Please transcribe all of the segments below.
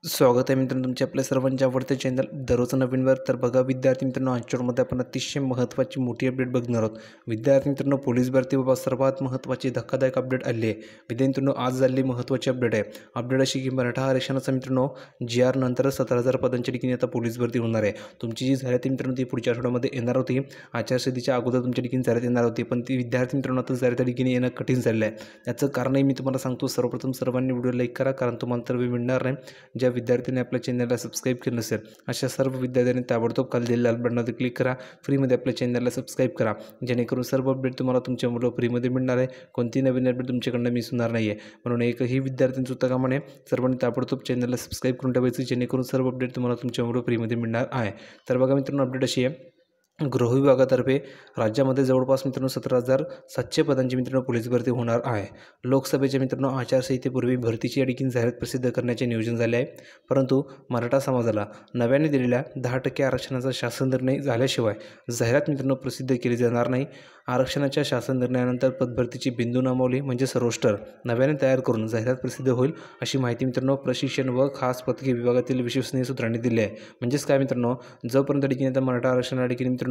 स्वागत आहे मित्रांनो तुमच्या आपल्या सर्वांच्या आवडते चॅनल दररोज नवीनवर. तर बघा विद्यार्थी मित्रांनो, आजच्या व्हिडिओमध्ये आपण अतिशय महत्त्वाची मोठी अपडेट बघणार आहोत. विद्यार्थी मित्रांनो, पोलीस भरतीबाबत सर्वात महत्त्वाची धक्कादायक अपडेट आली आहे. विद्यार्थी मित्रांनो, आज झालेली महत्त्वाची अपडेट आहे. अपडेट अशी की मराठा आरक्षणाचा मित्रांनो GR नंतर 17,000 पदांच्या ठिकाणी आता पोलीस भरती होणार आहे. तुमची जी जाहिरात मित्रांनो ती पुढच्या आठवड्यामध्ये येणार होती. आचारसंहितेच्या अगोदर तुमच्या ठिकाणी जाहिरात येणार होती, पण ती विद्यार्थी मित्रांनो आता जाहिरात ठिकाणी येणं कठीण झालेलं आहे. याचं कारणही मी तुम्हाला सांगतो. सर्वप्रथम सर्वांनी व्हिडिओ लाईक करा, कारण तुम्हाला तर वेळ मिळणार नाही. ज्या विद्यार्थ्यांनी आपल्या चॅनलला सबस्क्राईब केलं नसेल अशा सर्व विद्यार्थ्यांनी ताबडतोब खाली दिलेल्या लाल बटनावर क्लिक करा. फ्रीमध्ये आपल्या चॅनलला सबस्क्राईब करा, जेणेकरून सर्व अपडेट तुम्हाला तुमच्या मुलं फ्रीमध्ये मिळणार आहे. कोणती नवीन अपडेट तुमच्याकडनं मिस होणार नाही आहे. म्हणून एकही विद्यार्थ्यांचं चुकता कामा नये. सर्वांनी ताबडतोब चॅनलला सबस्क्राईब करून ठेवायचं, जेणेकरून सर्व अपडेट तुम्हाला तुमच्या मुलं फ्रीमध्ये मिळणार आहे. तर बघा मित्रांनो, अपडेट अशी आहे. गृह विभागातर्फे राज्यामध्ये जवळपास मित्रांनो 17,700 पदांची मित्रांनो पोलीस भरती होणार आहे. लोकसभेच्या मित्रांनो आचारसंहितेपूर्वी भरतीची या ठिकाणी जाहिरात प्रसिद्ध करण्याचे नियोजन झाले आहे. परंतु मराठा समाजाला नव्याने दिलेल्या 10% आरक्षणाचा शासन निर्णय झाल्याशिवाय जाहिरात मित्रांनो प्रसिद्ध केली जाणार नाही. आरक्षणाच्या शासन निर्णयानंतर पदभरतीची बिंदू नामावली म्हणजे रोस्टर नव्याने तयार करून जाहिरात प्रसिद्ध होईल, अशी माहिती मित्रांनो प्रशिक्षण व खास पथके विभागातील विश्वसनीय सूत्रांनी दिली आहे. म्हणजेच काय मित्रांनो, जोपर्यंत ठिकाणी आता मराठा आरक्षणा ठिकाणी मित्रांनो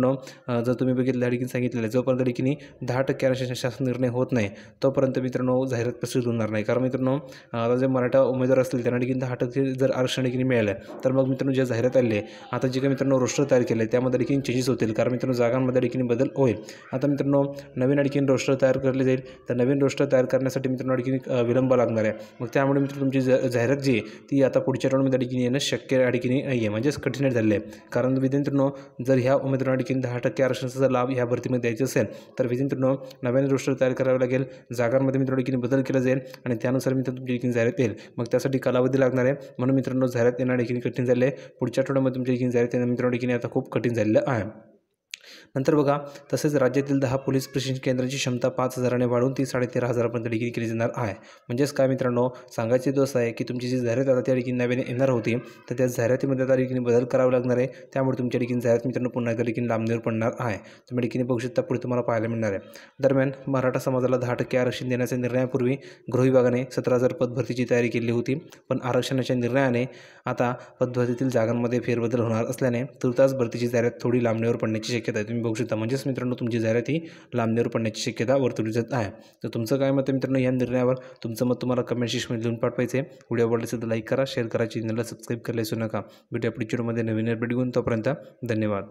जर तुम्ही बघितलं ठिकाणी सांगितलेलं आहे, जोपर्यंत ठिकाणी 10% आरक्षण शासन निर्णय होत नाही तोपर्यंत मित्रांनो जाहिरात प्रसिद्ध होणार नाही. कारण मित्रांनो आता जे मराठा उमेदवार असतील त्यांना ठिकाणी 10% जर आरक्षण ठिकाणी मिळालं तर मग मित्रांनो ज्या जाहिरात आली आहे आता जे काही मित्रांनो रोस्टर तयार केलं आहे त्यामध्ये ठिकाणी चेंजेस होतील. कारण मित्रांनो जागांमध्ये ठिकाणी बदल होईल. आता मित्रांनो नवीन ठिकाणी रोस्टर तयार केले जाईल. तर नवीन रोस्टर तयार करण्यासाठी मित्रांनो ठिकाणी विलंब लागणार आहे. मग त्यामुळे मित्रांनो तुमची जाहिरात जी आहे ती आता पुढच्या राऊंडमध्ये ठिकाणी येणं शक्य या ठिकाणी नाही आहे, म्हणजेच कठीण झालेलं आहे. कारण मित्रांनो जर ह्या उमेदवारांना ठिकाणी 10% आरक्षणाचा लाभ ह्या भरतीमध्ये द्यायचा असेल तर मित्रांनो नव्याने रोस्टर तयार करावं लागेल. जागांमध्ये मित्रांनो ठिकाणी बदल केला जाईल आणि त्यानुसार मित्रांनो तुमच्या ठिकाणी जाहिरात येईल. मग त्यासाठी कालावधी लागणार आहे. म्हणून मित्रांनो जाहिरात येणं ठिकाणी कठीण झाले आहे. पुढच्या आठवड्यामध्ये तुमच्या ठिकाणी जाहिरात येणं मित्रांनो ठिकाणी आता खूप कठीण झालेलं आहे. नंतर बघा, तसेच राज्यातील 10 पोलीस प्रशिक्षण केंद्राची क्षमता 5,000ने वाढवून ती 13,500 पर्यंत ठिकाणी केली जाणार आहे. म्हणजेच काय मित्रांनो, सांगायचे दोस्त आहे की तुमची जी जाहिरात आता त्या ठिकाणी नव्याने येणार होती तर त्या जाहिरातीमध्ये आता ठिकाणी बदल करावा लागणार आहे. त्यामुळे तुमच्या ठिकाणी जाहिरात मित्रांनो पुन्हा एकदा ठिकाणी लांबणीवर पडणार आहे. तुम्ही ठिकाणी बघू शकता पुढे तुम्हाला पाहायला मिळणार आहे. दरम्यान मराठा समाजाला 10% आरक्षण देण्याच्या निर्णयापूर्वी गृह विभागाने 17,000 पदभरतीची तयारी केली होती. पण आरक्षणाच्या निर्णयाने आता पदभरतीतील जागांमध्ये फेरबदल होणार असल्याने तुर्तास भरतीची जाहिरात थोडी लांबणीवर पडण्याची शक्यता आहे. तुम्ही बघू शकता. म्हणजेच मित्रांनो तुमची जाहिरात ही लांबणीवर पडण्याची शक्यता वर्तवली जात आहे. तर तुमचं काय मत आहे मित्रांनो या निर्णयावर? तुमचं मत तुम्हाला कमेंट सेक्शनमध्ये लिहून पाठवायचं आहे. व्हिडिओ आवडला असेल तर लाईक करा, शेअर करा, चॅनलला सबस्क्राईब करायला विसरू नका. भेटूया पुढच्या व्हिडिओमध्ये नवीन अपडेट घेऊन. तोपर्यंत धन्यवाद.